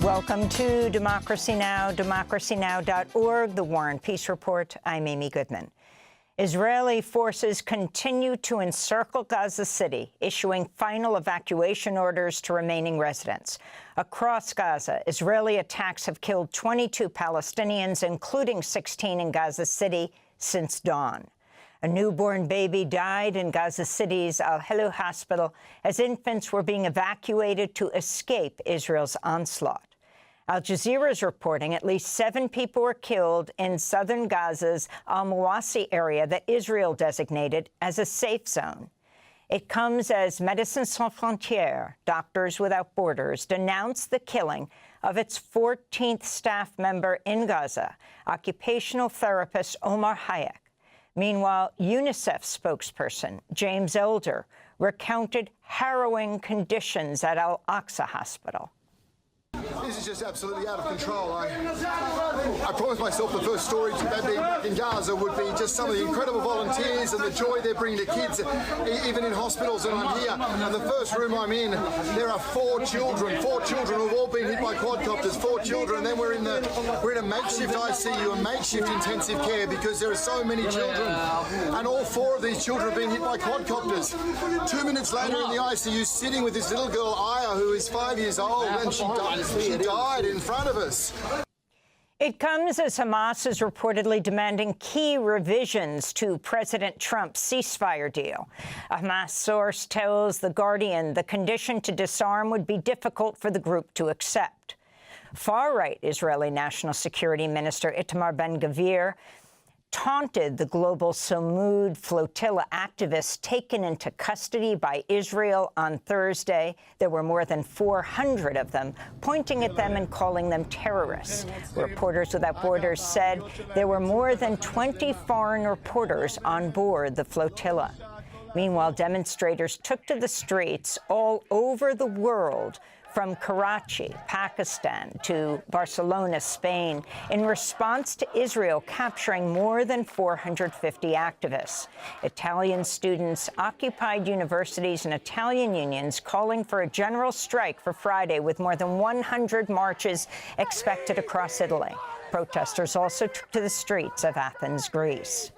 Welcome to Democracy Now!, democracynow.org, the War and Peace Report. I'm Amy Goodman. Israeli forces continue to encircle Gaza City, issuing final evacuation orders to remaining residents. Across Gaza, Israeli attacks have killed 22 Palestinians, including 16 in Gaza City, since dawn. A newborn baby died in Gaza City's Al-Helu hospital as infants were being evacuated to escape Israel's onslaught. Al Jazeera is reporting at least 7 people were killed in southern Gaza's Al-Mawasi area that Israel designated as a safe zone. It comes as Médecins Sans Frontières, Doctors Without Borders, denounced the killing of its 14th staff member in Gaza, occupational therapist Omar Hayek. Meanwhile, UNICEF spokesperson James Elder recounted harrowing conditions at Al-Aqsa Hospital. This is just absolutely out of control. I promised myself the first story about being in Gaza would be just some of the incredible volunteers and the joy they're bringing to kids, even in hospitals. And I'm here, and the first room I'm in, there are 4 children who've all been hit by quadcopters. 4 children, and then we're in a makeshift ICU, a makeshift intensive care, because there are so many children, and all 4 of these children have been hit by quadcopters. 2 minutes later in the ICU, sitting with this little girl Aya, who is 5 years old, and she died in front of us. It comes as Hamas is reportedly demanding key revisions to President Trump's ceasefire deal. A Hamas source tells The Guardian the condition to disarm would be difficult for the group to accept. Far-right Israeli National Security Minister Itamar Ben-Gvir taunted the global Samud flotilla activists taken into custody by Israel on Thursday. There were more than 400 of them, pointing at them and calling them terrorists. Reporters Without Borders said there were more than 20 foreign reporters on board the flotilla. Meanwhile, demonstrators took to the streets all over the world, from Karachi, Pakistan, to Barcelona, Spain, in response to Israel capturing more than 450 activists. Italian students occupied universities and Italian unions calling for a general strike for Friday, with more than 100 marches expected across Italy. Protesters also took to the streets of Athens, Greece.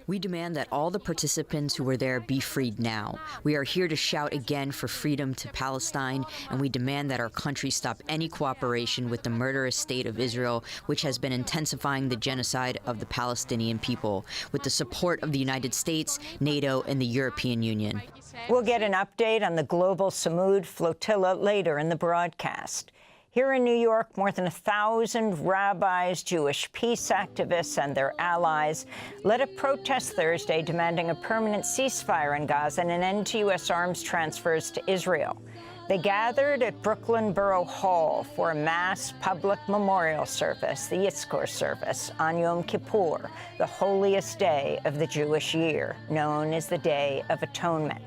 We demand that all the participants who were there be freed now. We are here to shout again for freedom to Palestine, and we demand that our country stop any cooperation with the murderous state of Israel, which has been intensifying the genocide of the Palestinian people, with the support of the United States, NATO, and the European Union. We'll get an update on the global Samud flotilla later in the broadcast. Here in New York, more than 1,000 rabbis, Jewish peace activists, and their allies led a protest Thursday demanding a permanent ceasefire in Gaza and an end to U.S. arms transfers to Israel. They gathered at Brooklyn Borough Hall for a mass public memorial service, the Yizkor service, on Yom Kippur, the holiest day of the Jewish year, known as the Day of Atonement.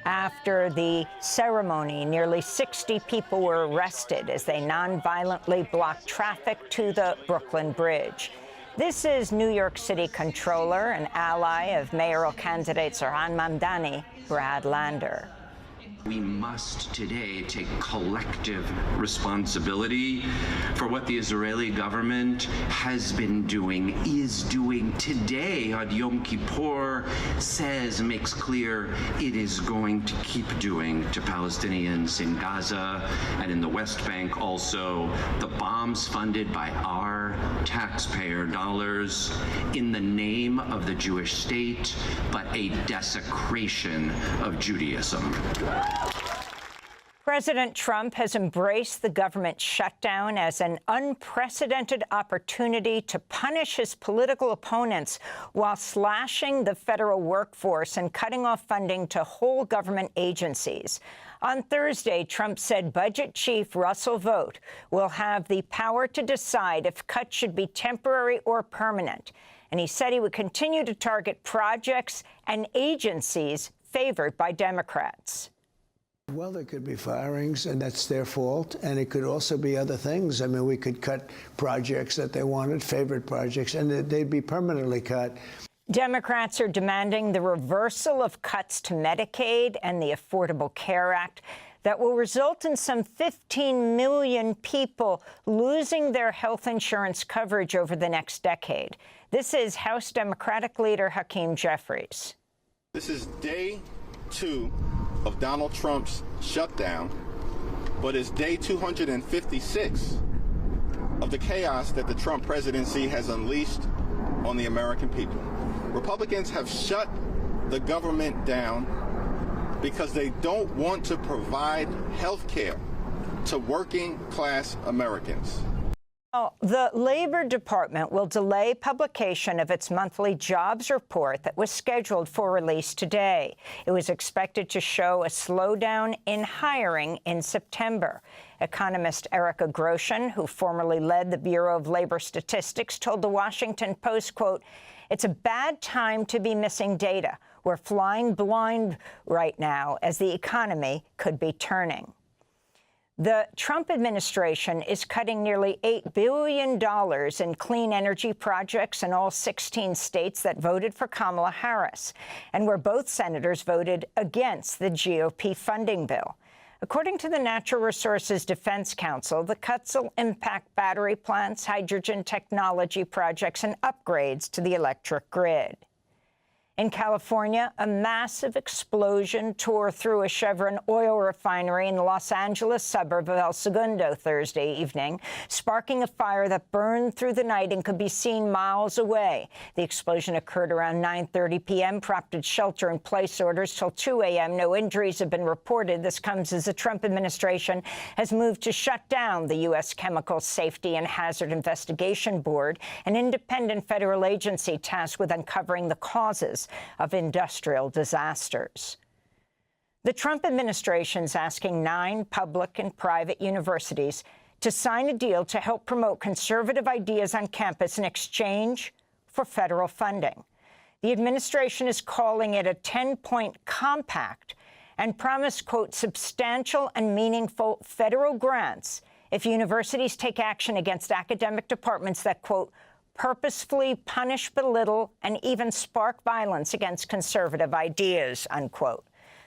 After the ceremony, nearly 60 people were arrested as they nonviolently blocked traffic to the Brooklyn Bridge. This is New York City Comptroller and ally of mayoral candidate Zohran Mamdani, Brad Lander. We must today take collective responsibility for what the Israeli government has been doing, is doing today on Yom Kippur, makes clear it is going to keep doing to Palestinians in Gaza and in the West Bank also. The bombs funded by our taxpayer dollars in the name of the Jewish state, but a desecration of Judaism. President Trump has embraced the government shutdown as an unprecedented opportunity to punish his political opponents while slashing the federal workforce and cutting off funding to whole government agencies. On Thursday, Trump said Budget Chief Russell Vought will have the power to decide if cuts should be temporary or permanent. And he said he would continue to target projects and agencies favored by Democrats. Well, there could be firings, and that's their fault, and it could also be other things. I mean, we could cut projects that they wanted, favorite projects, and they'd be permanently cut. Democrats are demanding the reversal of cuts to Medicaid and the Affordable Care Act. that will result in some 15 million people losing their health insurance coverage over the next decade. This is House Democratic leader Hakeem Jeffries. This is day 2 of Donald Trump's shutdown, but it's day 256 of the chaos that the Trump presidency has unleashed on the American people. Republicans have shut the government down because they don't want to provide health care to working class Americans. The Labor Department will delay publication of its monthly jobs report that was scheduled for release today. It was expected to show a slowdown in hiring in September. Economist Erica Groshen, who formerly led the Bureau of Labor Statistics, told the Washington Post, quote, "It's a bad time to be missing data. We're flying blind right now as the economy could be turning." The Trump administration is cutting nearly $8 billion in clean energy projects in all 16 states that voted for Kamala Harris, and where both senators voted against the GOP funding bill. According to the Natural Resources Defense Council, the cuts will impact battery plants, hydrogen technology projects, and upgrades to the electric grid. In California, a massive explosion tore through a Chevron oil refinery in the Los Angeles suburb of El Segundo Thursday evening, sparking a fire that burned through the night and could be seen miles away. The explosion occurred around 9:30 p.m., prompted shelter-in-place orders till 2 a.m. No injuries have been reported. This comes as the Trump administration has moved to shut down the U.S. Chemical Safety and Hazard Investigation Board, an independent federal agency tasked with uncovering the causes of industrial disasters. The Trump administration is asking 9 public and private universities to sign a deal to help promote conservative ideas on campus in exchange for federal funding. The administration is calling it a 10-point compact and promised, quote, substantial and meaningful federal grants if universities take action against academic departments that, quote, purposefully punish, belittle, and even spark violence against conservative ideas, unquote.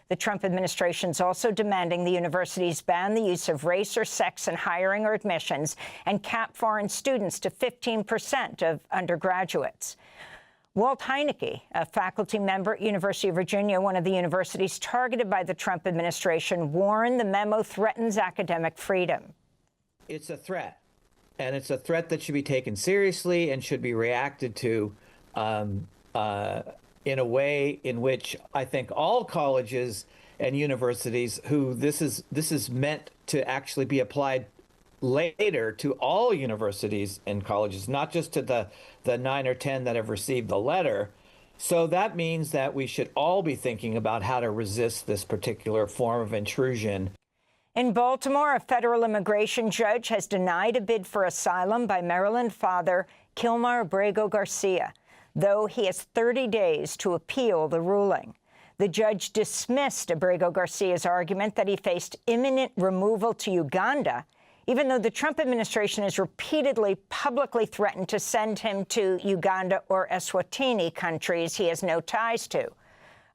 The Trump administration is also demanding the universities ban the use of race or sex in hiring or admissions and cap foreign students to 15% of undergraduates. Walt Heinecke, a faculty member at University of Virginia, one of the universities targeted by the Trump administration, warned the memo threatens academic freedom. It's a threat. And it's a threat that should be taken seriously and should be reacted to in a way in which I think all colleges and universities who this is meant to actually be applied later to all universities and colleges, not just to the 9 or 10 that have received the letter. So that means that we should all be thinking about how to resist this particular form of intrusion. In Baltimore, a federal immigration judge has denied a bid for asylum by Maryland father Kilmar Abrego Garcia, though he has 30 days to appeal the ruling. The judge dismissed Abrego Garcia's argument that he faced imminent removal to Uganda, even though the Trump administration has repeatedly publicly threatened to send him to Uganda or Eswatini, countries he has no ties to.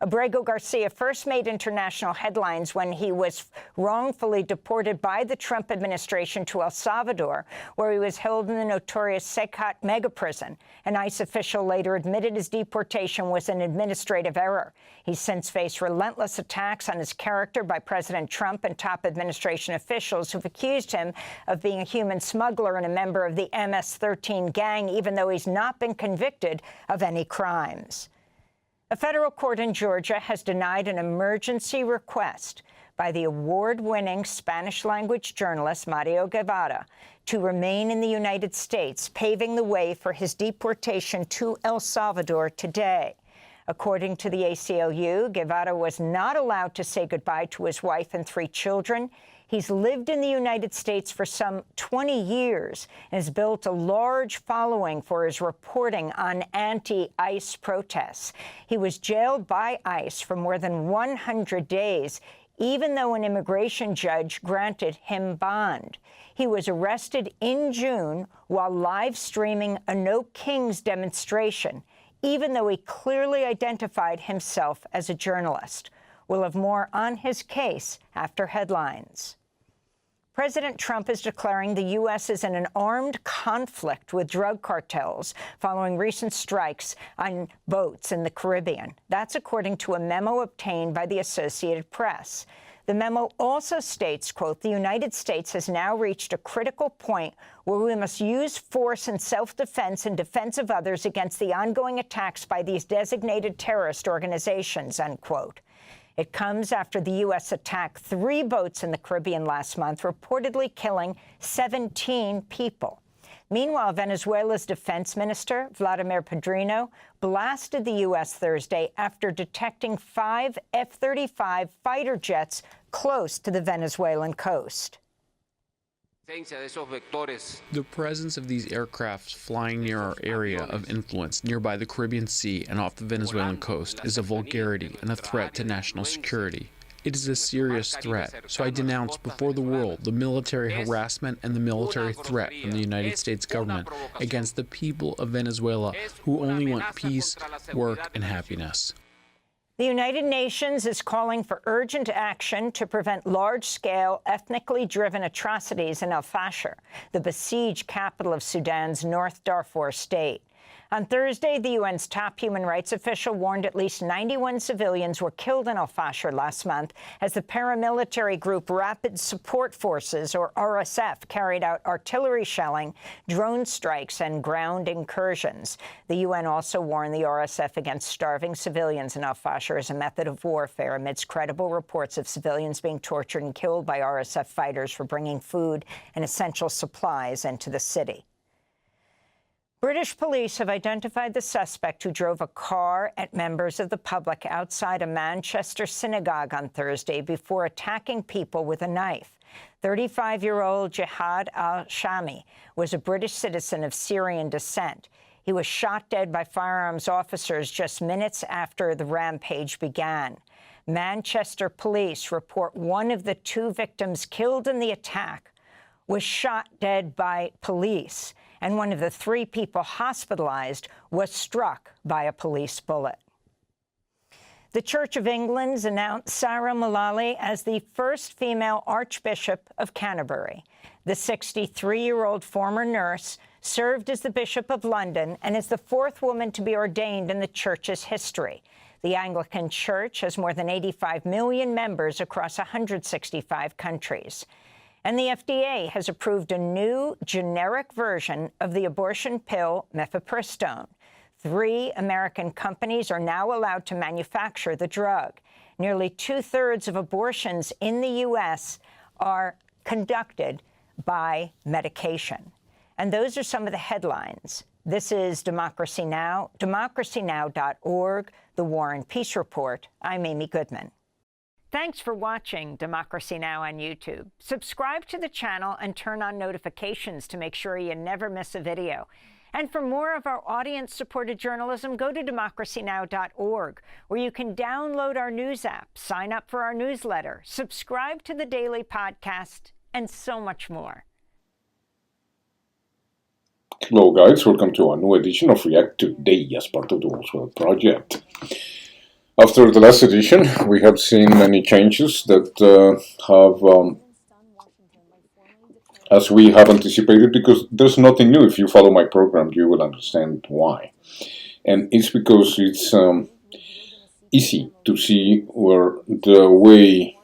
Abrego Garcia first made international headlines when he was wrongfully deported by the Trump administration to El Salvador, where he was held in the notorious Secat mega prison. An ICE official later admitted his deportation was an administrative error. He's since faced relentless attacks on his character by President Trump and top administration officials who've accused him of being a human smuggler and a member of the MS-13 gang, even though he's not been convicted of any crimes. A federal court in Georgia has denied an emergency request by the award-winning Spanish-language journalist Mario Guevara to remain in the United States, paving the way for his deportation to El Salvador today. According to the ACLU, Guevara was not allowed to say goodbye to his wife and 3 children. He's lived in the United States for some 20 years and has built a large following for his reporting on anti-ICE protests. He was jailed by ICE for more than 100 days, even though an immigration judge granted him bond. He was arrested in June while live streaming a No Kings demonstration, even though he clearly identified himself as a journalist. We'll have more on his case after headlines. President Trump is declaring the U.S. is in an armed conflict with drug cartels following recent strikes on boats in the Caribbean. That's according to a memo obtained by the Associated Press. The memo also states, quote, the United States has now reached a critical point where we must use force in self-defense and defense of others against the ongoing attacks by these designated terrorist organizations, unquote. It comes after the U.S. attacked 3 boats in the Caribbean last month, reportedly killing 17 people. Meanwhile, Venezuela's defense minister, Vladimir Padrino, blasted the U.S. Thursday after detecting 5 F-35 fighter jets close to the Venezuelan coast. The presence of these aircraft flying near our area of influence nearby the Caribbean Sea and off the Venezuelan coast is a vulgarity and a threat to national security. It is a serious threat, so I denounce before the world the military harassment and the military threat from the United States government against the people of Venezuela who only want peace, work, and happiness. The United Nations is calling for urgent action to prevent large-scale, ethnically driven atrocities in El Fasher, the besieged capital of Sudan's North Darfur state. On Thursday, the UN's top human rights official warned at least 91 civilians were killed in El Fasher last month as the paramilitary group Rapid Support Forces, or RSF, carried out artillery shelling, drone strikes, and ground incursions. The UN also warned the RSF against starving civilians in El Fasher as a method of warfare amidst credible reports of civilians being tortured and killed by RSF fighters for bringing food and essential supplies into the city. British police have identified the suspect who drove a car at members of the public outside a Manchester synagogue on Thursday before attacking people with a knife. 35-year-old Jihad al-Shami was a British citizen of Syrian descent. He was shot dead by firearms officers just minutes after the rampage began. Manchester police report one of the 2 victims killed in the attack was shot dead by police, and one of the 3 people hospitalized was struck by a police bullet. The Church of England's announced Sarah Mullally as the first female Archbishop of Canterbury. The 63-year-old former nurse served as the Bishop of London and is the 4th woman to be ordained in the Church's history. The Anglican Church has more than 85 million members across 165 countries. And the FDA has approved a new generic version of the abortion pill mifepristone. 3 American companies are now allowed to manufacture the drug. Nearly 2/3 of abortions in the U.S. are conducted by medication. And those are some of the headlines. This is Democracy Now!, democracynow.org, The War and Peace Report. I'm Amy Goodman. Thanks for watching Democracy Now! On YouTube. Subscribe to the channel and turn on notifications to make sure you never miss a video. And for more of our audience-supported journalism, go to democracynow.org, where you can download our news app, sign up for our newsletter, subscribe to the daily podcast, and so much more. Hello guys, welcome to a new edition of React Today as part of the World Project. After the last edition, we have seen many changes that as we have anticipated, because there's nothing new. If you follow my program, you will understand why. And it's because it's easy to see where the way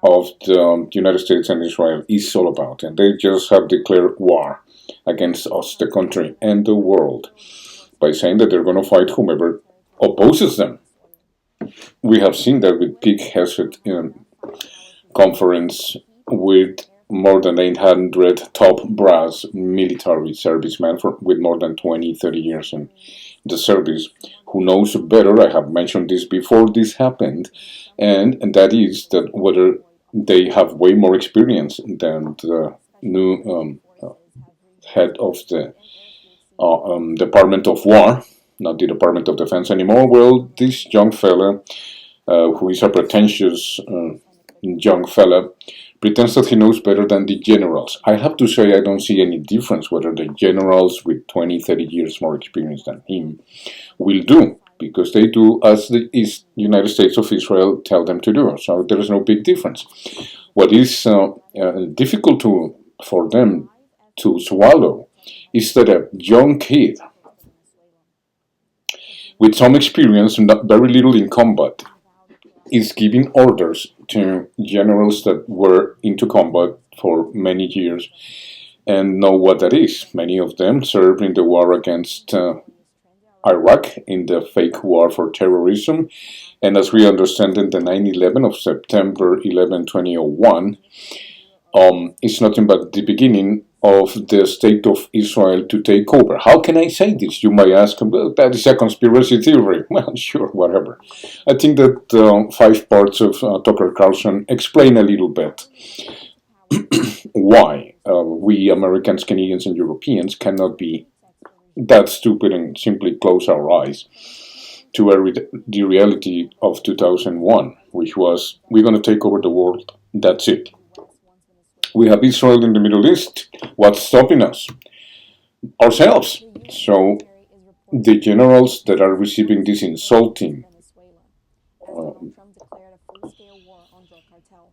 of the United States and Israel is all about. And they just have declared war against us, the country, and the world, by saying that they're going to fight whomever opposes them. We have seen that with Peak Hesed conference with more than 800 top brass military servicemen with more than 20-30 years in the service, who knows better. I have mentioned this before this happened, and that is that whether they have way more experience than the new head of the Department of War, not the Department of Defense anymore. Well, this young fella, who is a pretentious young fella, pretends that he knows better than the generals. I have to say I don't see any difference whether the generals with 20-30 years more experience than him will do, because they do as the United States of Israel tell them to do. So there is no big difference. What is difficult for them to swallow is that a young kid with some experience and very little in combat is giving orders to generals that were into combat for many years and know what that is. Many of them served in the war against Iraq, in the fake war for terrorism, and as we understand it, the 9/11 of September 11, 2001, it's nothing but the beginning of the state of Israel to take over. How can I say this? You might ask, well, that is a conspiracy theory. Well, sure, whatever. I think that 5 parts of Tucker Carlson explain a little bit why we Americans, Canadians, and Europeans cannot be that stupid and simply close our eyes to the reality of 2001, which was, we're going to take over the world, that's it. We have Israel in the Middle East. What's stopping us? Ourselves. So the generals that are receiving this insulting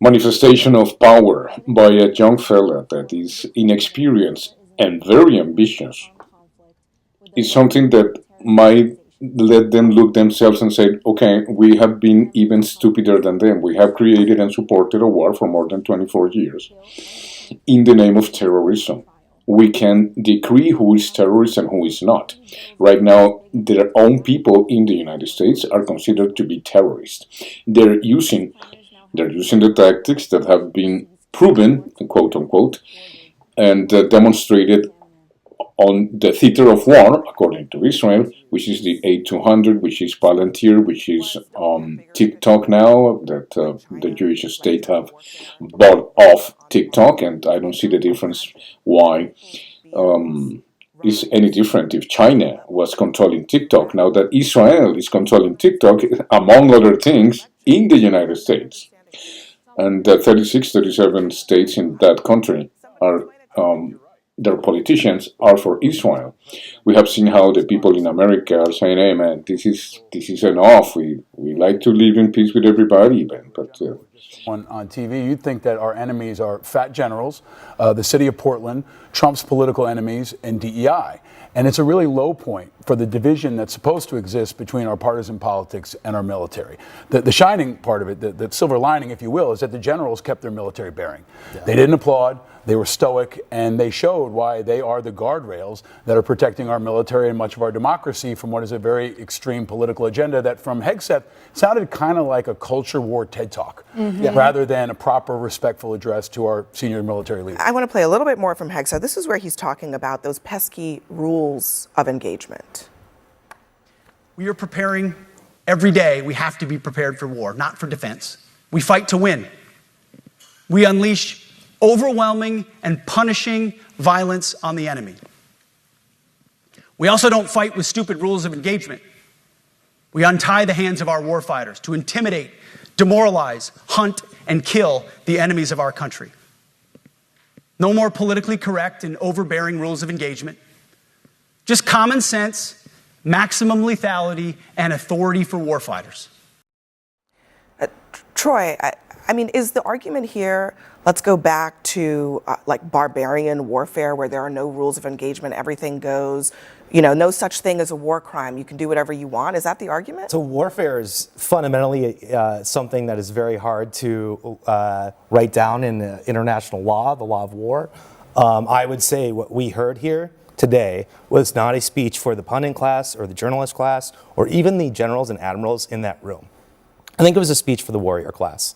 manifestation of power by a young fella that is inexperienced and very ambitious is something that might let them look themselves and say, okay, we have been even stupider than them. We have created and supported a war for more than 24 years in the name of terrorism. We can decree who is terrorist and who is not. Right now, their own people in the United States are considered to be terrorists. They're using the tactics that have been proven, quote unquote, and demonstrated on the theater of war, according to Israel, which is the A200, which is Palantir, which is TikTok now, that the Jewish state have bought off TikTok, and I don't see the difference why is any different if China was controlling TikTok. Now that Israel is controlling TikTok, among other things, in the United States. And 36, 37 states in that country are their politicians are for Israel. We have seen how the people in America are saying, "Hey, man, this is enough. We like to live in peace with everybody." But on TV, you'd think that our enemies are fat generals, the city of Portland, Trump's political enemies, and DEI. And it's a really low point for the division that's supposed to exist between our partisan politics and our military. The shining part of it, the silver lining, if you will, is that the generals kept their military bearing. Yeah. They didn't applaud, they were stoic, and they showed why they are the guardrails that are protecting our military and much of our democracy from what is a very extreme political agenda that from Hegseth sounded kind of like a culture war TED Talk, rather than a proper, respectful address to our senior military leaders. I want to play a little bit more from Hegseth. This is where he's talking about those pesky rules of engagement. We are preparing every day. We have to be prepared for war, not for defense. We fight to win. We unleash overwhelming and punishing violence on the enemy. We also don't fight with stupid rules of engagement. We untie the hands of our warfighters to intimidate, demoralize, hunt, and kill the enemies of our country. No more politically correct and overbearing rules of engagement. Just common sense, maximum lethality, and authority for warfighters. Troy, I mean, is the argument here, let's go back to like barbarian warfare where there are no rules of engagement, everything goes, you know, no such thing as a war crime, you can do whatever you want? Is that the argument? So warfare is fundamentally something that is very hard to write down in the international law, the law of war. I would say what we heard here today was not a speech for the pundit class or the journalist class or even the generals and admirals in that room. I think it was a speech for the warrior class.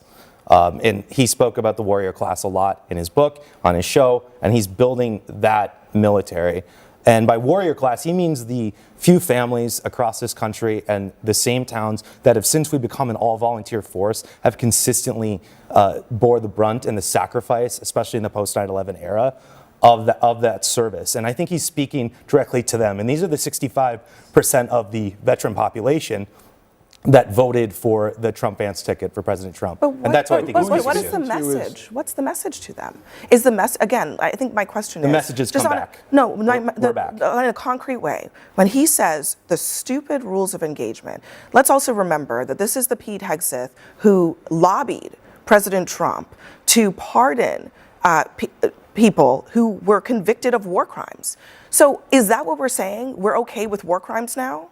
And he spoke about the warrior class a lot in his book, on his show, and he's building that military. And by warrior class, he means the few families across this country and the same towns that have, since we become an all-volunteer force, have consistently bore the brunt and the sacrifice, especially in the post-9/11 era, of that service. And I think he's speaking directly to them. And these are the 65% of the veteran population that voted for the Trump-Vance ticket for President Trump. But And that's what I think is what is the message? What's the message to them? Is the mess again? I think my question is the message is come back. We're back. In a concrete way. When he says the stupid rules of engagement, let's also remember that this is the Pete Hegseth who lobbied President Trump to pardon people who were convicted of war crimes. So is that what we're saying? We're okay with war crimes now?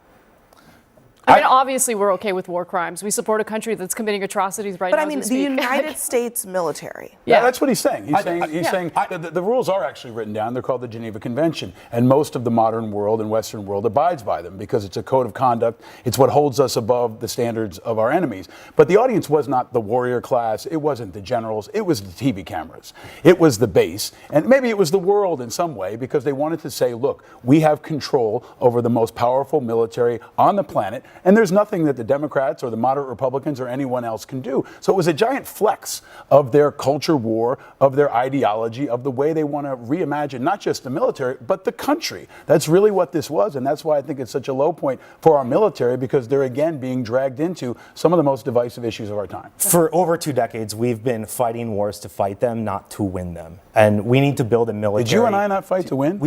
I mean, obviously, we're okay with war crimes. We support a country that's committing atrocities right now. But I mean, the United States military. Yeah, that's what he's saying. He's saying the rules are actually written down. They're called the Geneva Convention, and most of the modern world and Western world abides by them because it's a code of conduct. It's what holds us above the standards of our enemies. But the audience was not the warrior class. It wasn't the generals. It was the TV cameras. It was the base, and maybe it was the world in some way because they wanted to say, look, we have control over the most powerful military on the planet. And there's nothing that the Democrats or the moderate Republicans or anyone else can do. So it was a giant flex of their culture war, of their ideology, of the way they want to reimagine not just the military, but the country. That's really what this was. And that's why I think it's such a low point for our military, because they're again being dragged into some of the most divisive issues of our time. For over 2 decades, we've been fighting wars to fight them, not to win them. And we need to build a military. Did you and I not fight to win?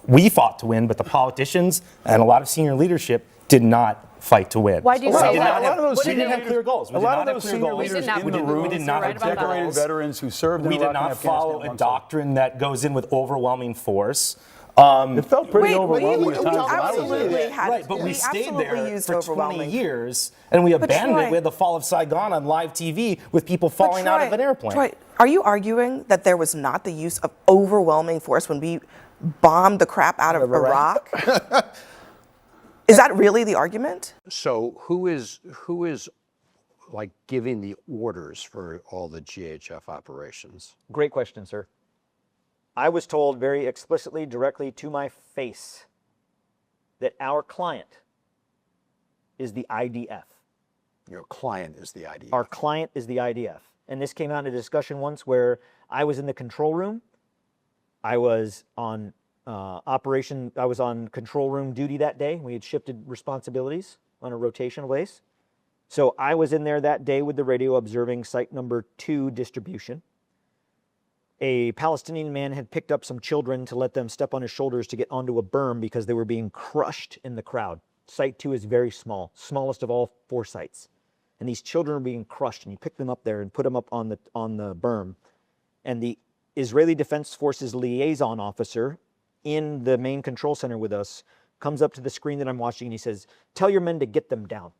We fought to win, but the politicians and a lot of senior leadership did not fight to win. Why do you say that? A lot of those We didn't have clear goals. A lot of those senior leaders in the room, we did not have decorated veterans who served in We Iraq did not and follow a doctrine that goes in with overwhelming force. It felt pretty overwhelming at times. Right, but we stayed there for 20 years, and we abandoned it. We had the fall of Saigon on live TV with people falling out of an airplane. Troy, are you arguing that there was not the use of overwhelming force when we bombed the crap out of Iraq? Is that really the argument? So who is like giving the orders for all the GHF operations? Great question, sir. I was told very explicitly, directly to my face, that our client is the IDF. Your client is the IDF. Our client is the IDF. And this came out in a discussion once where I was in the control room. I was on I was on control room duty that day. We had shifted responsibilities on a rotational base. So I was in there that day with the radio observing site number 2 distribution. A Palestinian man had picked up some children to let them step on his shoulders to get onto a berm because they were being crushed in the crowd. Site 2 is very small, smallest of all 4 sites. And these children are being crushed, and you pick them up there and put them up on the berm. And the Israeli Defense Forces liaison officer in the main control center with us comes up to the screen that I'm watching, and he says, "Tell your men to get them down."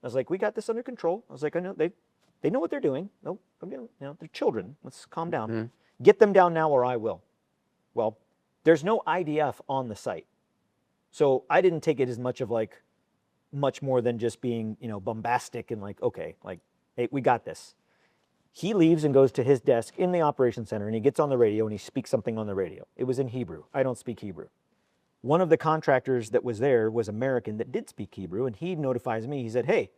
I was like, "We got this under control." I was like, "I know they know what they're doing. No, they're children. Let's calm down. Mm-hmm. Get them down now, or I will." Well, there's no IDF on the site, so I didn't take it as much more than just being bombastic and like, okay, like, hey, we got this. He leaves and goes to his desk in the operations center, and he gets on the radio and he speaks something on the radio. It was in Hebrew. I don't speak Hebrew. One of the contractors that was there was American that did speak Hebrew, and he notifies me. He said, "Hey,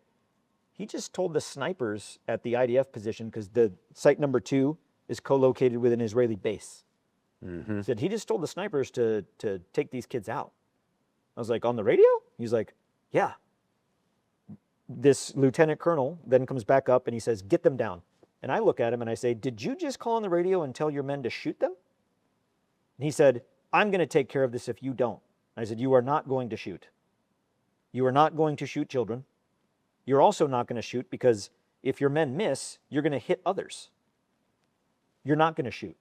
he just told the snipers at the IDF position, because the site number 2 is co-located with an Israeli base." Mm-hmm. He said, he just told the snipers to take these kids out. I was like, "On the radio?" He's like, "Yeah." This lieutenant colonel then comes back up and he says, "Get them down." And I look at him and I say, "Did you just call on the radio and tell your men to shoot them?" And he said, "I'm going to take care of this if you don't." I said, "You are not going to shoot. You are not going to shoot children. You're also not going to shoot because if your men miss, you're going to hit others. You're not going to shoot."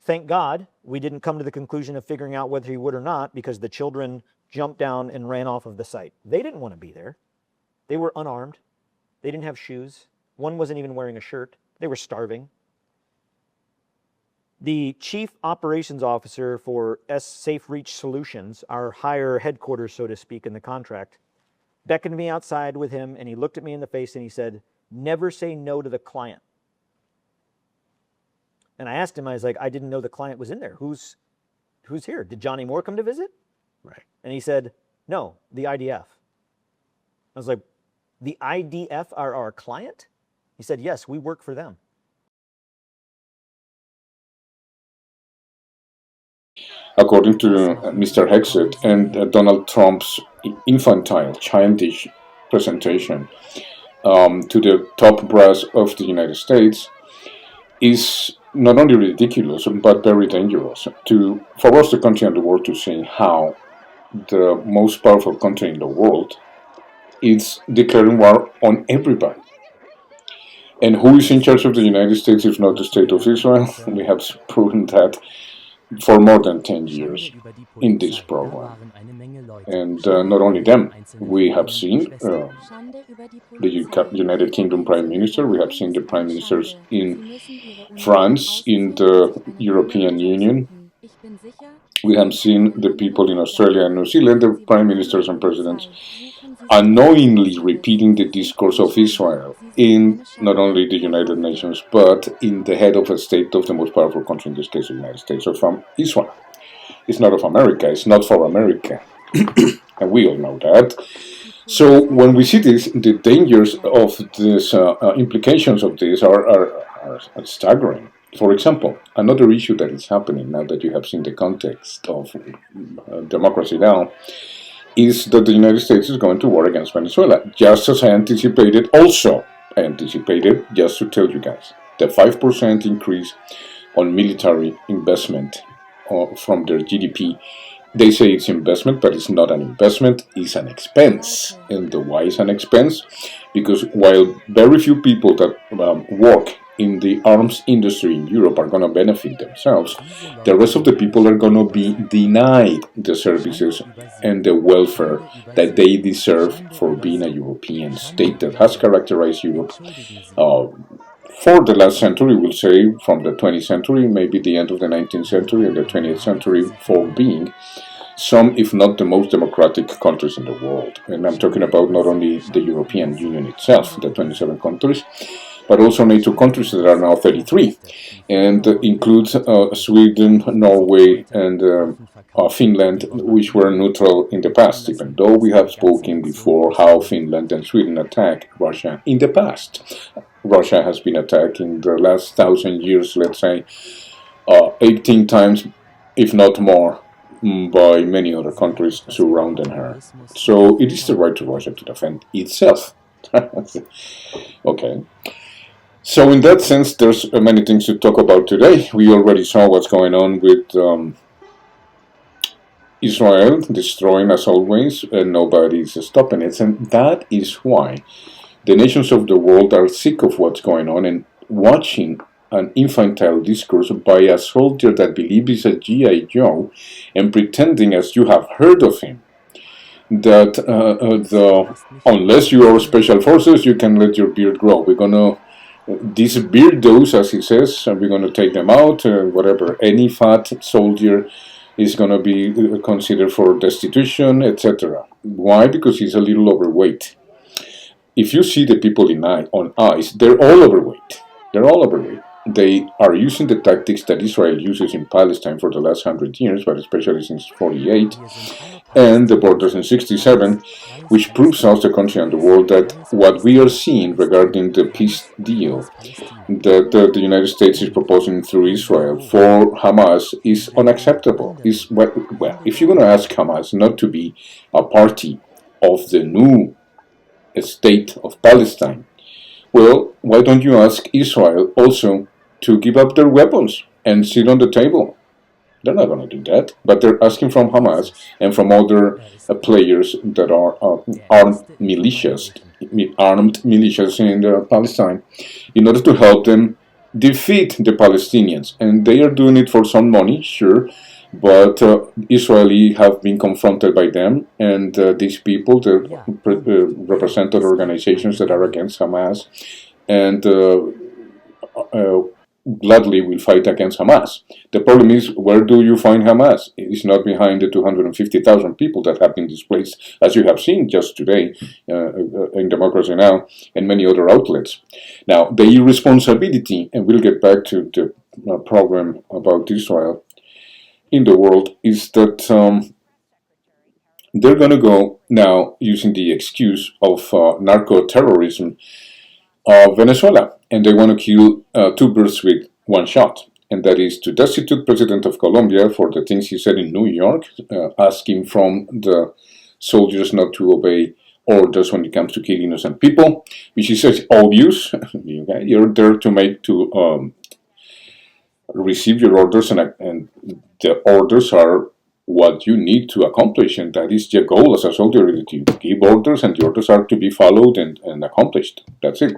Thank God we didn't come to the conclusion of figuring out whether he would or not, because the children jumped down and ran off of the site. They didn't want to be there. They were unarmed. They didn't have shoes. One wasn't even wearing a shirt. They were starving. The chief operations officer for Safe Reach Solutions, our higher headquarters, so to speak, in the contract, beckoned me outside with him, and he looked at me in the face and he said, "Never say no to the client." And I asked him, I was like, "I didn't know the client was in there. Who's here? Did Johnny Moore come to visit?" Right. And he said, "No, the IDF." I was like, "The IDF are our client?" He said, "Yes, we work for them." according to Mr. Hexet and Donald Trump's infantile, childish presentation to the top brass of the United States, is not only ridiculous but very dangerous to force the country and the world to see how the most powerful country in the world is declaring war on everybody. And who is in charge of the United States if not the State of Israel? We have proven that for more than 10 years in this program. And not only them, we have seen the United Kingdom Prime Minister, we have seen the Prime Ministers in France, in the European Union, we have seen the people in Australia and New Zealand, the Prime Ministers and Presidents, unknowingly repeating the discourse of Israel in not only the United Nations, but in the head of a state of the most powerful country, in this case the United States of Israel. It's not of America, it's not for America. And we all know that. So when we see this, the dangers of this, implications of this are staggering. For example, another issue that is happening now that you have seen the context of democracy now is that the United States is going to war against Venezuela, just as I anticipated. Also, I anticipated, just to tell you guys, the 5% increase on military investment from their GDP. They say it's investment, but it's not an investment, it's an expense. And why is an expense? Because while very few people that work in the arms industry in Europe are going to benefit themselves, the rest of the people are going to be denied the services and the welfare that they deserve for being a European state that has characterized Europe for the last century, we'll say from the 20th century, maybe the end of the 19th century and the 20th century, for being some, if not the most democratic countries in the world. And I'm talking about not only the European Union itself, the 27 countries, but also NATO countries that are now 33, and includes Sweden, Norway, and Finland, which were neutral in the past, even though we have spoken before how Finland and Sweden attacked Russia in the past. Russia has been attacked in the last 1,000 years, let's say, 18 times, if not more, by many other countries surrounding her. So it is the right to Russia to defend itself. Okay. So in that sense, there's many things to talk about today. We already saw what's going on with Israel destroying, as always, and nobody's stopping it. And that is why the nations of the world are sick of what's going on and watching an infantile discourse by a soldier that believes he's a G.I. Joe and pretending, as you have heard of him, that unless you are special forces, you can let your beard grow. We're going to, these beardos, as he says, we're going to take them out, whatever. Any fat soldier is going to be considered for destitution, etc. Why? Because he's a little overweight. If you see the people on ice, they're all overweight. They're all overweight. They are using the tactics that Israel uses in Palestine for the last 100 years, but especially since 48, and the borders in 67, which proves us, the country and the world, that what we are seeing regarding the peace deal that the United States is proposing through Israel for Hamas is unacceptable. Well, if you're going to ask Hamas not to be a party of the new state of Palestine, well, why don't you ask Israel also to give up their weapons and sit on the table? They're not going to do that, but they're asking from Hamas and from other players that are armed militias in Palestine in order to help them defeat the Palestinians. And they are doing it for some money, sure, but Israelis have been confronted by them, and these people, the represented organizations that are against Hamas, and gladly will fight against Hamas. The problem is, where do you find Hamas? It is not behind the 250,000 people that have been displaced, as you have seen just today in Democracy Now! And many other outlets. Now, the irresponsibility, and we'll get back to the program about Israel in the world, is that they're going to go now using the excuse of narco-terrorism of Venezuela, and they want to kill two birds with one shot. and that is to destitute President of Colombia for the things he said in New York, asking from the soldiers not to obey orders when it comes to kill innocent people, which is obvious. You're there to receive your orders, and the orders are what you need to accomplish, and that is the goal as a soldier, to give orders, and the orders are to be followed and accomplished. That's it.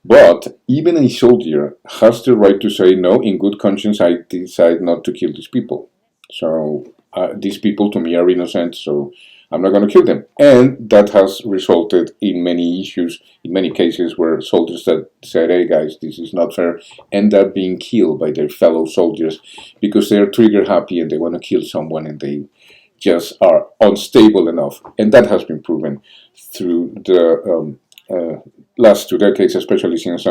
But even a soldier has the right to say, no, in good conscience, I decide not to kill these people. So these people to me are innocent, so I'm not going to kill them. And that has resulted in many issues, in many cases where soldiers that said, hey guys, this is not fair, end up being killed by their fellow soldiers because they're trigger happy and they want to kill someone and they just are unstable enough. And that has been proven through the last 2 decades, especially since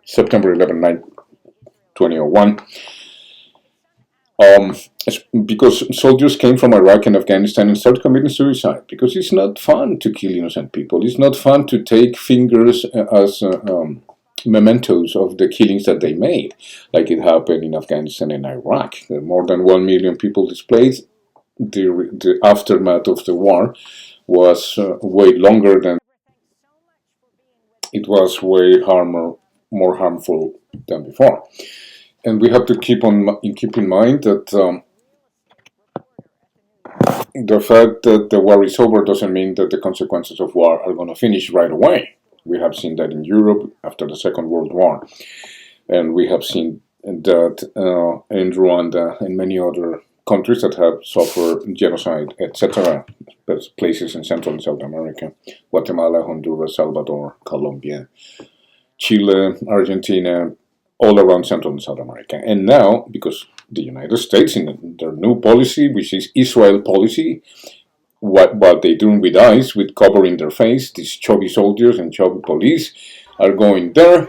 September 11, 2001. Because soldiers came from Iraq and Afghanistan and started committing suicide, because it's not fun to kill innocent people. It's not fun to take fingers as mementos of the killings that they made, like it happened in Afghanistan and Iraq. There are more than 1 million people displaced. The aftermath of the war was way longer than it was, way more harmful than before. And we have to keep in mind that the fact that the war is over doesn't mean that the consequences of war are going to finish right away. We have seen that in Europe after the Second World War, and we have seen that in Rwanda and many other countries that have suffered genocide, etc. Places in Central and South America, Guatemala, Honduras, Salvador, Colombia, Chile, Argentina, all around Central and South America. And now, because the United States, in their new policy, which is Israel policy, what they're doing with ICE, with covering their face, these chubby soldiers and chubby police are going there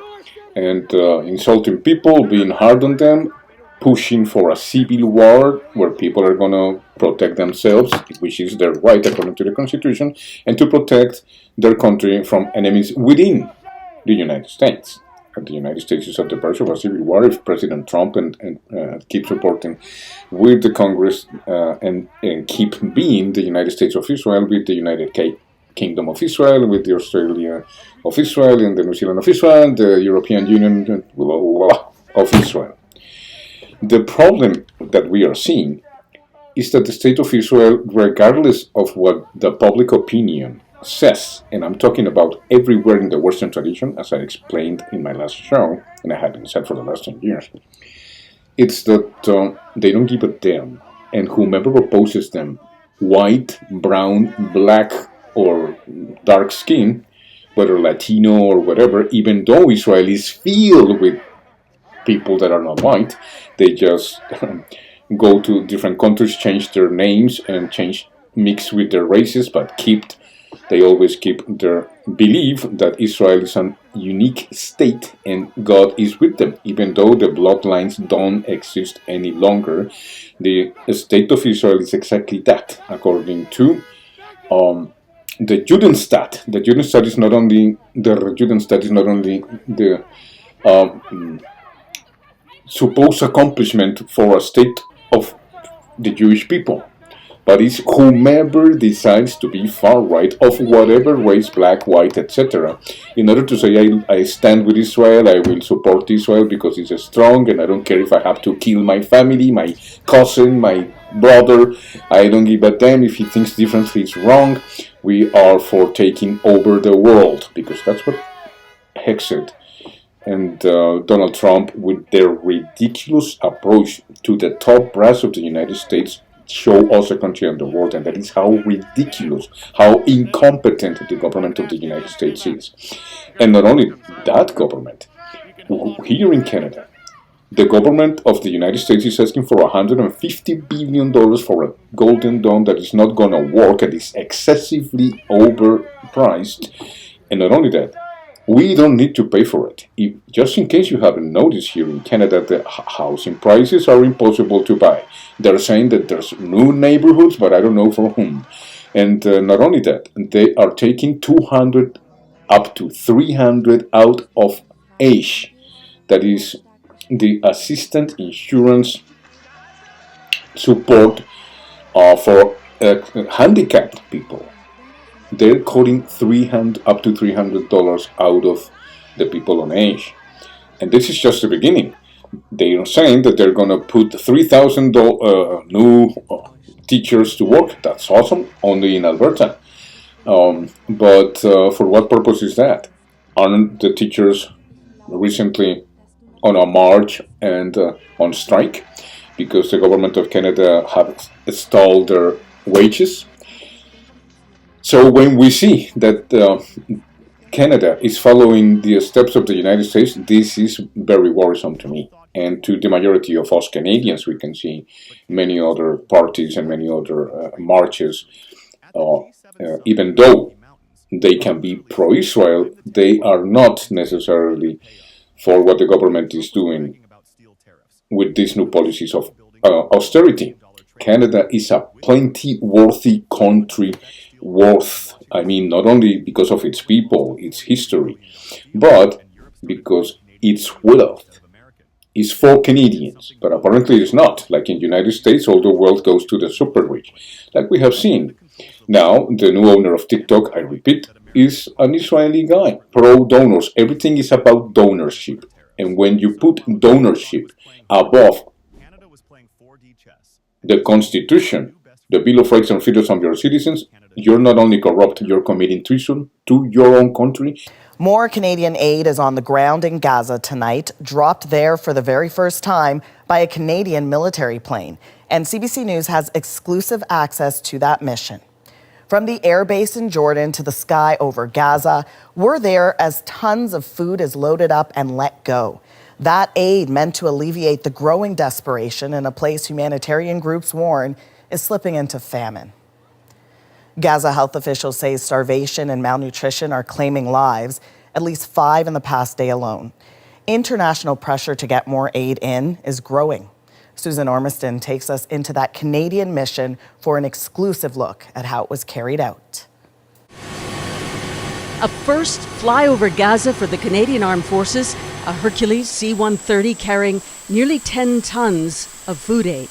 and insulting people, being hard on them, pushing for a civil war where people are going to protect themselves, which is their right according to the Constitution, and to protect their country from enemies within the United States. The United States is at the verge of a civil war if President Trump and keep supporting with the Congress and keep being the United States of Israel with the United Kingdom of Israel, with the Australia of Israel and the New Zealand of Israel, the European Union of Israel. The problem that we are seeing is that the State of Israel, regardless of what the public opinion says, and I'm talking about everywhere in the Western tradition, as I explained in my last show, and I have been said for the last 10 years, it's that they don't give a damn, and whomever opposes them, white, brown, black, or dark skin, whether Latino or whatever, even though Israel is filled with people that are not white, they just go to different countries, change their names, and mix with their races, but they always keep their belief that Israel is a unique state and God is with them, even though the bloodlines don't exist any longer. The state of Israel is exactly that, according to the Judenstaat. The Judenstaat is not only the supposed accomplishment for a state of the Jewish people, but it's whomever decides to be far right of whatever race, black, white, etc., in order to say, I stand with Israel, I will support Israel because it's strong, and I don't care if I have to kill my family, my cousin, my brother, I don't give a damn if he thinks differently, it's wrong. We are for taking over the world, because that's what Hexed and Donald Trump, with their ridiculous approach to the top brass of the United States, show us a country in the world, and that is how ridiculous, how incompetent the government of the United States is. And not only that government, here in Canada, the government of the United States is asking for $150 billion for a Golden Dome that is not going to work and is excessively overpriced. And not only that, we don't need to pay for it. Just in case you haven't noticed, here in Canada, the housing prices are impossible to buy. They're saying that there's new neighborhoods, but I don't know for whom. And not only that, they are taking 200 up to 300 out of age. That is the assistant insurance support for handicapped people. They're cutting up to $300 out of the people on age. And this is just the beginning. They are saying that they're going to put 3,000 new teachers to work. That's awesome, only in Alberta. But for what purpose is that? Aren't the teachers recently on a march and on strike because the government of Canada have stalled their wages? So when we see that Canada is following the steps of the United States, this is very worrisome to me. And to the majority of us Canadians, we can see many other parties and many other marches. Even though they can be pro-Israel, they are not necessarily for what the government is doing with these new policies of austerity. Canada is a plenty-worthy country, not only because of its people, its history, but because its wealth is for Canadians, but apparently it's not. Like in the United States, all the wealth goes to the super rich, like we have seen. Now, the new owner of TikTok, I repeat, is an Israeli guy, pro-donors. Everything is about donorship. And when you put donorship above the Constitution, the Bill of Rights and Freedoms of your citizens, you're not only corrupt, you're committing treason to your own country. More Canadian aid is on the ground in Gaza tonight, dropped there for the very first time by a Canadian military plane. And CBC News has exclusive access to that mission. From the air base in Jordan to the sky over Gaza, we're there as tons of food is loaded up and let go. That aid meant to alleviate the growing desperation in a place humanitarian groups warn is slipping into famine. Gaza health officials say starvation and malnutrition are claiming lives, at least 5 in the past day alone. International pressure to get more aid in is growing. Susan Ormiston takes us into that Canadian mission for an exclusive look at how it was carried out. A first flyover Gaza for the Canadian Armed Forces, a Hercules C-130 carrying nearly 10 tons of food aid.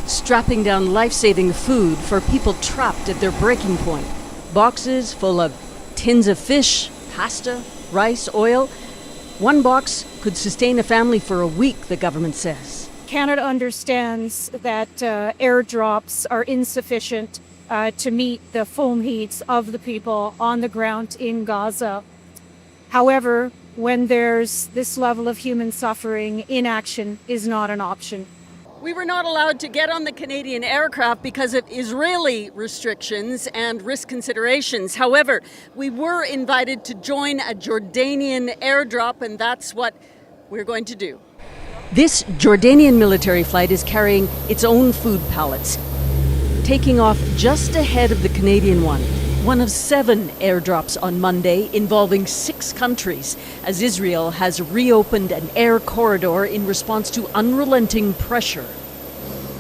Strapping down life-saving food for people trapped at their breaking point. Boxes full of tins of fish, pasta, rice, oil. One box could sustain a family for a week, the government says. Canada understands that airdrops are insufficient to meet the full needs of the people on the ground in Gaza. However, when there's this level of human suffering, inaction is not an option. We were not allowed to get on the Canadian aircraft because of Israeli restrictions and risk considerations. However, we were invited to join a Jordanian airdrop, and that's what we're going to do. This Jordanian military flight is carrying its own food pallets, taking off just ahead of the Canadian one of 7 airdrops on Monday involving 6 countries, as Israel has reopened an air corridor in response to unrelenting pressure.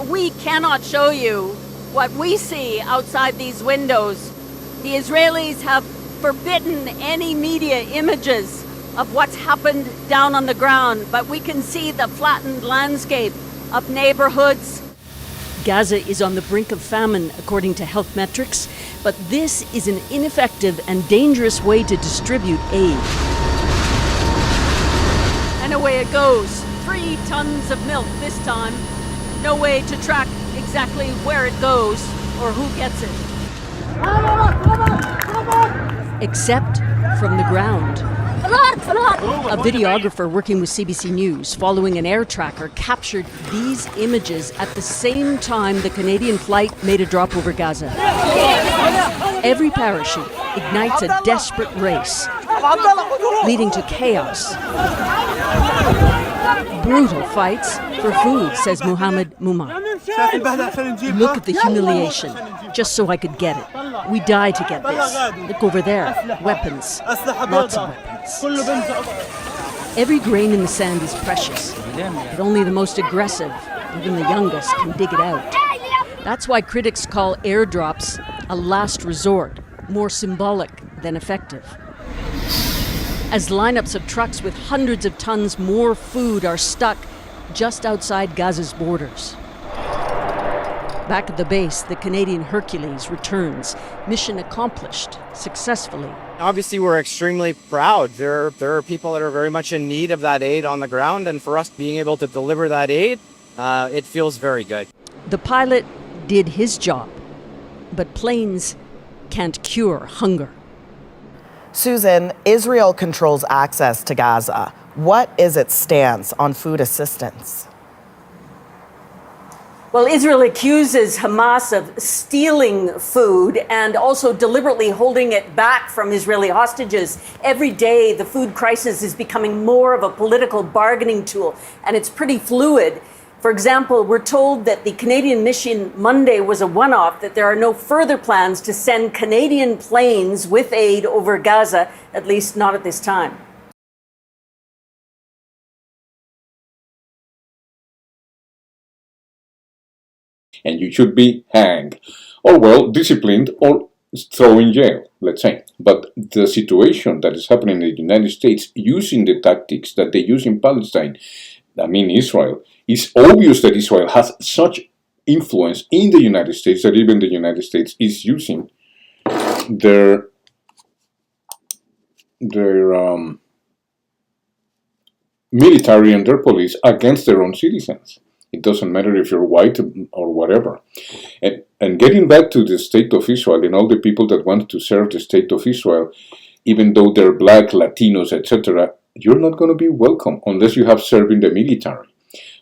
We cannot show you what we see outside these windows. The Israelis have forbidden any media images of what's happened down on the ground, but we can see the flattened landscape of neighborhoods. Gaza is on the brink of famine, according to health metrics, but this is an ineffective and dangerous way to distribute aid. And away it goes. 3 tons of milk this time. No way to track exactly where it goes or who gets it. Except from the ground. A videographer working with CBC News following an air tracker captured these images at the same time the Canadian flight made a drop over Gaza. Every parachute ignites a desperate race, leading to chaos. Brutal fights for food, says Mohammed Mumar. Look at the humiliation, just so I could get it. We died to get this. Look over there, weapons, lots of weapons. Every grain in the sand is precious, but only the most aggressive, even the youngest, can dig it out. That's why critics call airdrops a last resort, more symbolic than effective. as lineups of trucks with hundreds of tons more food are stuck just outside Gaza's borders. Back at the base, the Canadian Hercules returns. Mission accomplished successfully. Obviously, we're extremely proud. There are people that are very much in need of that aid on the ground, and for us being able to deliver that aid, it feels very good. The pilot did his job, but planes can't cure hunger. Susan, Israel controls access to Gaza. What is its stance on food assistance? Well, Israel accuses Hamas of stealing food and also deliberately holding it back from Israeli hostages. Every day, the food crisis is becoming more of a political bargaining tool, and it's pretty fluid. For example, we're told that the Canadian mission Monday was a one-off, that there are no further plans to send Canadian planes with aid over Gaza, at least not at this time. And you should be hanged, or well, disciplined, or thrown in jail, let's say. But the situation that is happening in the United States using the tactics that they use in Palestine, I mean Israel, it's obvious that Israel has such influence in the United States that even the United States is using their military and their police against their own citizens. It doesn't matter if you're white or whatever. And getting back to the state of Israel and all the people that want to serve the state of Israel, even though they're black, Latinos, etc., you're not going to be welcome unless you have served in the military.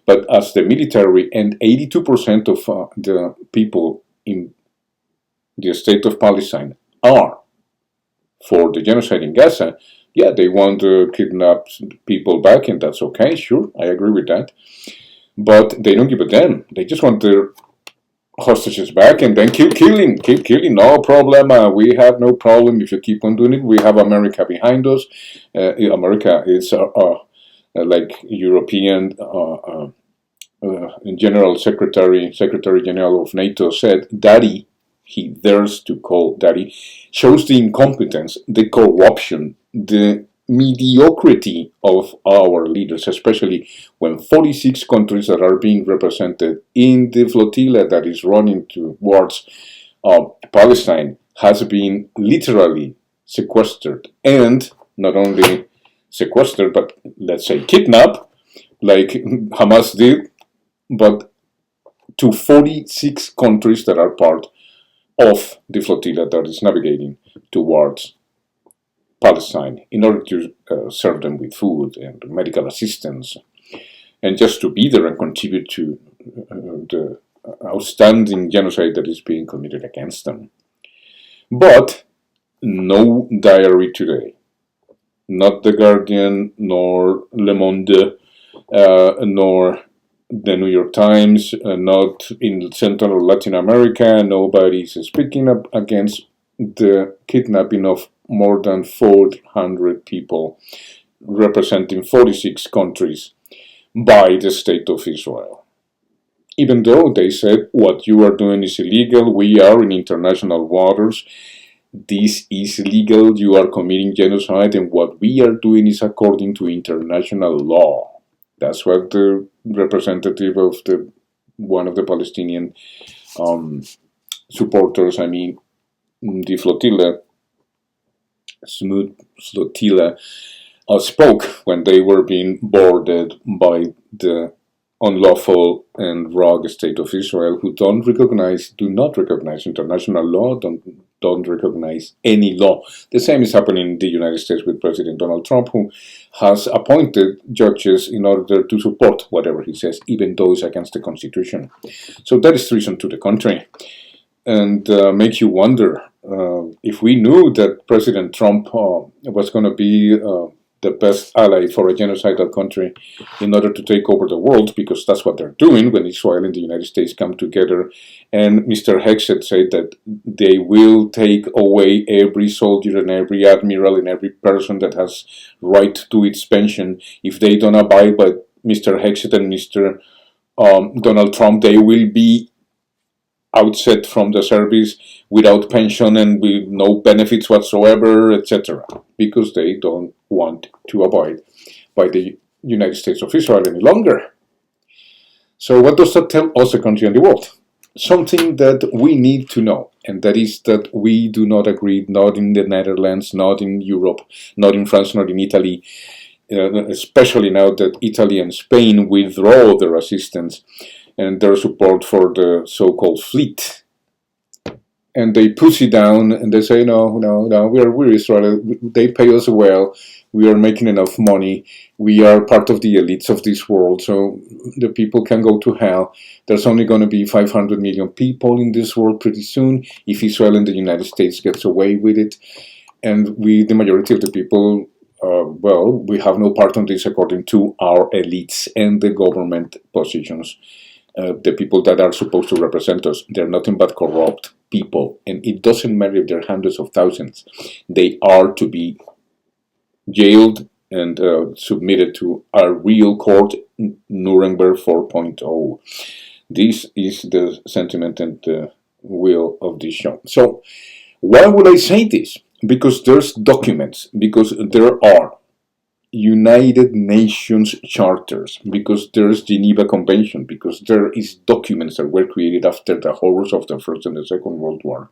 But as the military and 82% of the people in the state of Palestine are for the genocide in Gaza, yeah, they want to kidnap people back, and that's okay, sure, I agree with that. But they don't give a damn. They just want their hostages back and then keep killing, no problem. We have no problem if you keep on doing it. We have America behind us. America is like European General Secretary General of NATO said, Daddy, he dares to call Daddy, shows the incompetence, the corruption, the mediocrity of our leaders, especially when 46 countries that are being represented in the flotilla that is running towards Palestine has been literally sequestered, and not only sequestered, but let's say kidnapped, like Hamas did, but to 46 countries that are part of the flotilla that is navigating towards Palestine in order to serve them with food and medical assistance, and just to be there and contribute to the outstanding genocide that is being committed against them. But no diary today, not The Guardian, nor Le Monde, nor the New York Times, not in Central or Latin America, nobody is speaking up against the kidnapping of more than 400 people representing 46 countries by the state of Israel. Even though they said what you are doing is illegal, we are in international waters, this is illegal, you are committing genocide, and what we are doing is according to international law. That's what the representative of one of the Palestinian supporters, the flotilla, smooth flotilla, spoke when they were being boarded by the unlawful and rogue state of Israel, who do not recognize international law, don't recognize any law. The same is happening in the United States with President Donald Trump, who has appointed judges in order to support whatever he says, even though it's against the Constitution. So that is treason to the country, and makes you wonder if we knew that President Trump was going to be the best ally for a genocidal country in order to take over the world, because that's what they're doing when Israel and the United States come together. And Mr. Hegseth said that they will take away every soldier and every admiral and every person that has right to its pension. If they don't abide by Mr. Hegseth and Mr. Donald Trump, they will be outset from the service without pension and with no benefits whatsoever, etc., because they don't want to abide by the United States of Israel any longer. So what does that tell us, a country in the world? Something that we need to know, and that is that we do not agree, not in the Netherlands, not in Europe, not in France, not in Italy, especially now that Italy and Spain withdraw their assistance and their support for the so-called fleet. And they push it down and they say, no, we're Israel, they pay us well, we are making enough money, we are part of the elites of this world, so the people can go to hell. There's only going to be 500 million people in this world pretty soon if Israel and the United States gets away with it. And we, the majority of the people, we have no part on this according to our elites and the government positions. The people that are supposed to represent us, they're nothing but corrupt people. And it doesn't matter if they're hundreds of thousands. They are to be jailed and submitted to a real court, Nuremberg 4.0. This is the sentiment and the will of this show. So, why would I say this? Because there's documents, because there are United Nations charters, because there's Geneva Convention, because there is documents that were created after the horrors of the First and the Second World War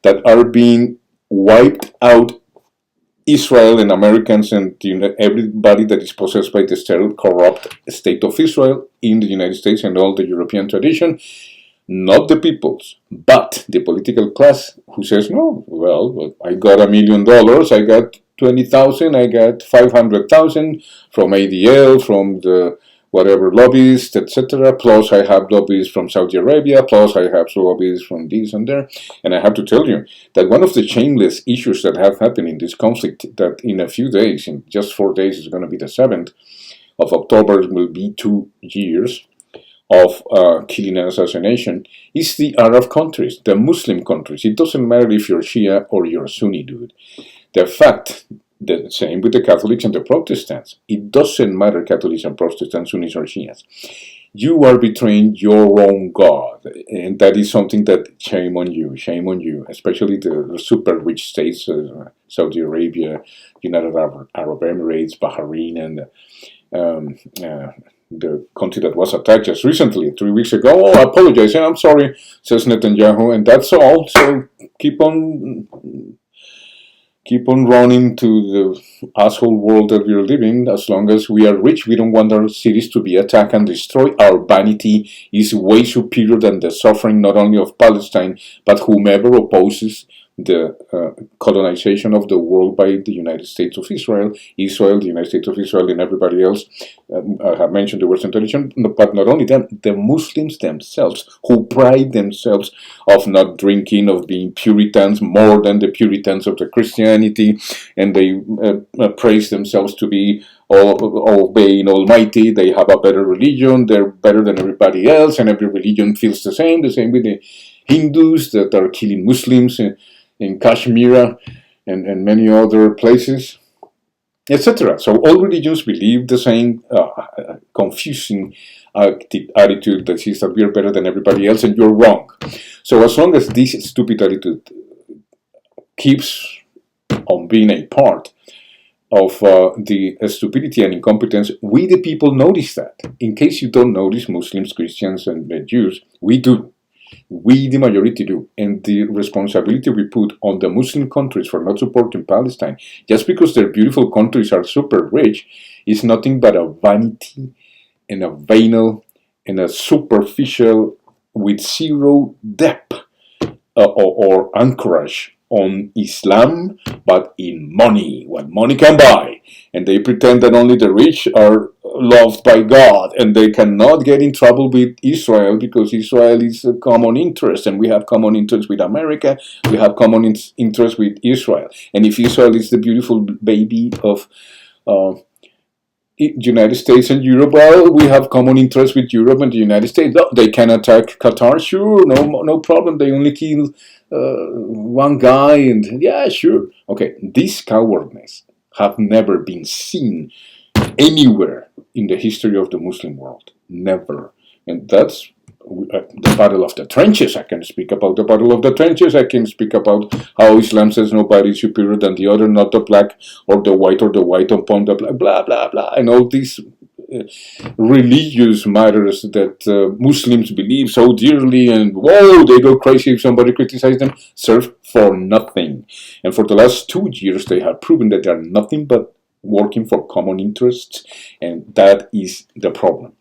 that are being wiped out Israel and Americans and everybody that is possessed by the sterile, corrupt state of Israel in the United States and all the European tradition. Not the peoples, but the political class who says, no, well, I got $1 million, I got 20,000, I got 500,000 from ADL, from the whatever lobbyists, etc. Plus I have lobbyists from Saudi Arabia, plus I have lobbyists from this and there. And I have to tell you that one of the shameless issues that have happened in this conflict, that in a few days, in just 4 days, is going to be the 7th of October, it will be 2 years of killing and assassination, is the Arab countries, the Muslim countries. It doesn't matter if you're Shia or you're Sunni, dude. The fact, the same with the Catholics and the Protestants. It doesn't matter Catholics and Protestants, Sunnis or Shias. You are betraying your own God, and that is something that shame on you, especially the super rich states, Saudi Arabia, United Arab Emirates, Bahrain, and the country that was attacked just recently, 3 weeks ago. Oh, I apologize, I'm sorry, says Netanyahu, and that's all. So keep on running to the asshole world that we are living. As long as we are rich, we don't want our cities to be attacked and destroyed. Our vanity is way superior than the suffering not only of Palestine, but whomever opposes the colonization of the world by the United States of Israel, the United States of Israel, and everybody else. I have mentioned the Western tradition, but not only them, the Muslims themselves, who pride themselves of not drinking, of being Puritans more than the Puritans of the Christianity, and they praise themselves to be obeying Almighty. They have a better religion, they're better than everybody else, and every religion feels the same with the Hindus that are killing Muslims in Kashmir and many other places, etc. So all religions believe the same confusing attitude that says that we are better than everybody else and you're wrong. So as long as this stupid attitude keeps on being a part of the stupidity and incompetence, we the people notice that. In case you don't notice, Muslims, Christians, and Jews, we do. We, the majority, do. And the responsibility we put on the Muslim countries for not supporting Palestine, just because their beautiful countries are super rich, is nothing but a vanity and a venal and a superficial with zero depth or anchorage on Islam, but in money, what money can buy. And they pretend that only the rich are loved by God, and they cannot get in trouble with Israel because Israel is a common interest, and we have common interest with America, we have common interest with Israel. And if Israel is the beautiful baby of United States and Europe, well, we have common interest with Europe and the United States. No, they can attack Qatar, sure, no problem. They only kill one guy, and yeah, sure. Okay, this cowardness have never been seen anywhere in the history of the Muslim world. Never. And that's the battle of the trenches. I can speak about the battle of the trenches. I can speak about how Islam says nobody is superior than the other, not the black or the white upon the black, blah, blah, blah. And all these religious matters that Muslims believe so dearly, and whoa, they go crazy if somebody criticizes them, serve for nothing. And for the last 2 years, they have proven that they are nothing but working for common interests, and that is the problem.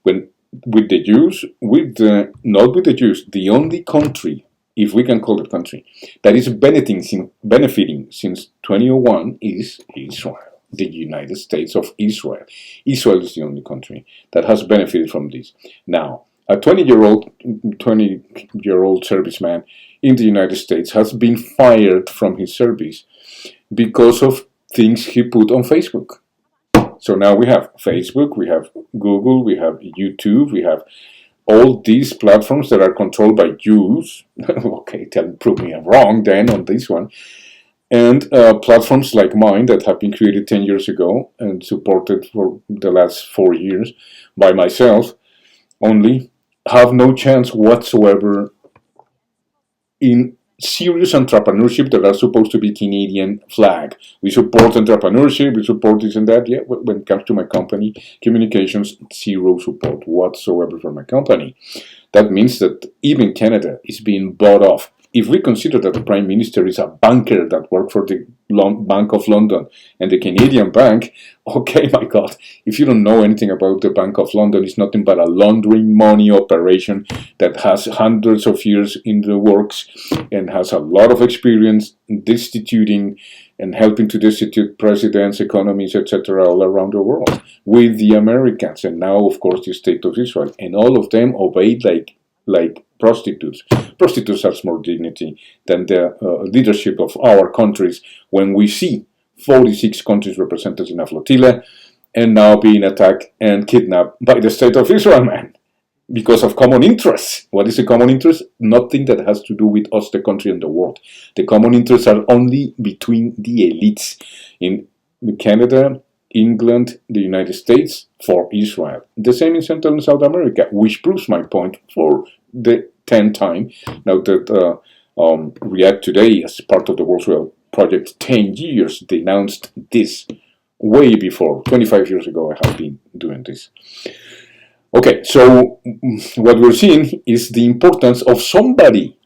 When with the Jews, not with the Jews, the only country, if we can call it country, that is benefiting since 2001 is Israel. The United States of Israel. Israel is the only country that has benefited from this. Now, a 20-year-old serviceman in the United States has been fired from his service because of things he put on Facebook. So now we have Facebook, we have Google, we have YouTube, we have all these platforms that are controlled by Jews. Okay, prove me I'm wrong then on this one. And platforms like mine that have been created 10 years ago and supported for the last 4 years by myself only have no chance whatsoever in serious entrepreneurship that are supposed to be Canadian flag. We support entrepreneurship, we support this and that. Yeah, when it comes to my company, communications, zero support whatsoever for my company. That means that even Canada is being bought off. If we consider that the Prime Minister is a banker that worked for the Bank of London and the Canadian Bank, okay, my God, if you don't know anything about the Bank of London, it's nothing but a laundering money operation that has hundreds of years in the works and has a lot of experience destituting and helping to destitute presidents, economies, etc. all around the world with the Americans, and now, of course, the State of Israel. And all of them obeyed like prostitutes. Prostitutes have more dignity than the leadership of our countries when we see 46 countries represented in a flotilla and now being attacked and kidnapped by the State of Israel, man, because of common interests. What is a common interest? Nothing that has to do with us, the country, and the world. The common interests are only between the elites in Canada, England, the United States, for Israel. The same in Central and South America, which proves my point for the 10th time. Now that React Today, as part of the World Wide Project, 10 years denounced this way before. 25 years ago, I have been doing this. Okay, so what we're seeing is the importance of somebody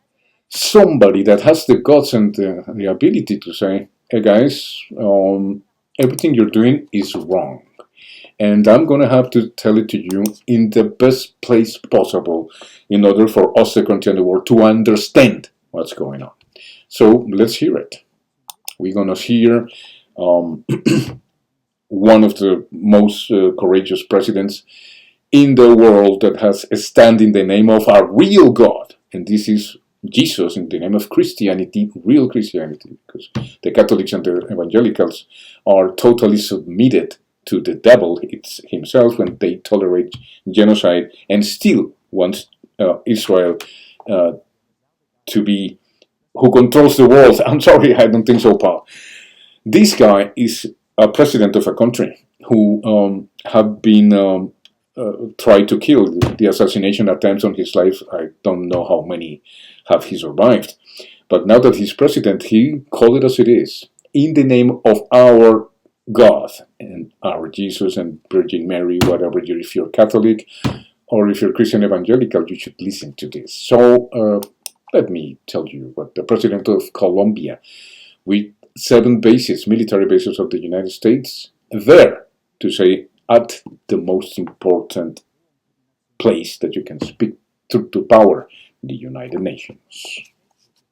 that has the guts and the ability to say, hey guys, everything you're doing is wrong. And I'm going to have to tell it to you in the best place possible in order for us, the country and the world, to understand what's going on. So let's hear it. We're going to hear one of the most courageous presidents in the world that has a stand in the name of our real God. And this is Jesus in the name of Christianity, real Christianity, because the Catholics and the evangelicals are totally submitted to the devil himself when they tolerate genocide and still wants Israel to be who controls the world. I'm sorry, I don't think so, Paul. This guy is a president of a country who have been tried to kill. The assassination attempts on his life, I don't know how many have he survived. But now that he's president, he called it as it is. In the name of our God and our Jesus and Virgin Mary, whatever you, if you're Catholic or if you're Christian evangelical, you should listen to this. So let me tell you what the president of Colombia, with 7 bases, military bases of the United States, there to say at the most important place that you can speak to power, the United Nations.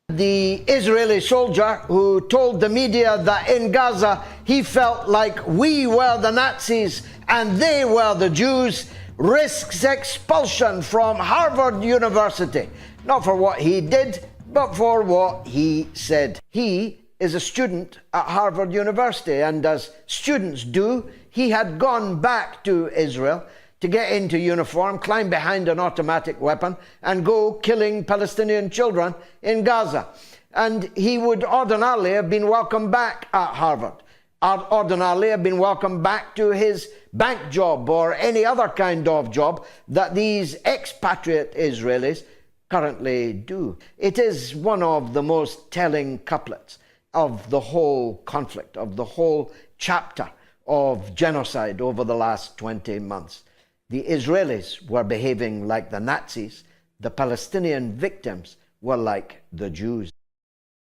The Israeli soldier who told the media that in Gaza he felt like we were the Nazis and they were the Jews risks expulsion from Harvard University. Not for what he did, but for what he said. He is a student at Harvard University, and as students do, he had gone back to Israel to get into uniform, climb behind an automatic weapon, and go killing Palestinian children in Gaza. And he would ordinarily have been welcomed back at Harvard. ordinarily have been welcomed back to his bank job or any other kind of job that these expatriate Israelis currently do. It is one of the most telling couplets of the whole conflict, of the whole chapter of genocide over the last 20 months. The Israelis were behaving like the Nazis. The Palestinian victims were like the Jews.